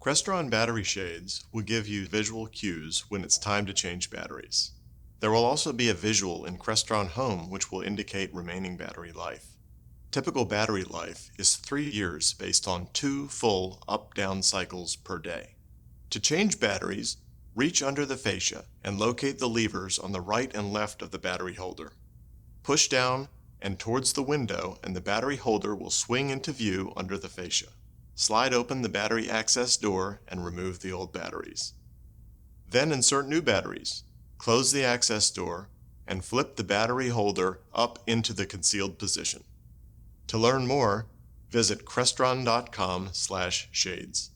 Crestron battery shades will give you visual cues when it's time to change batteries. There will also be a visual in Crestron Home which will indicate remaining battery life. Typical battery life is 3 years based on 2 full up-down cycles per day. To change batteries, reach under the fascia and locate the levers on the right and left of the battery holder. Push down and towards the window and the battery holder will swing into view under the fascia. Slide open the battery access door and remove the old batteries. Then insert new batteries, close the access door, and flip the battery holder up into the concealed position. To learn more, visit crestron.com/shades.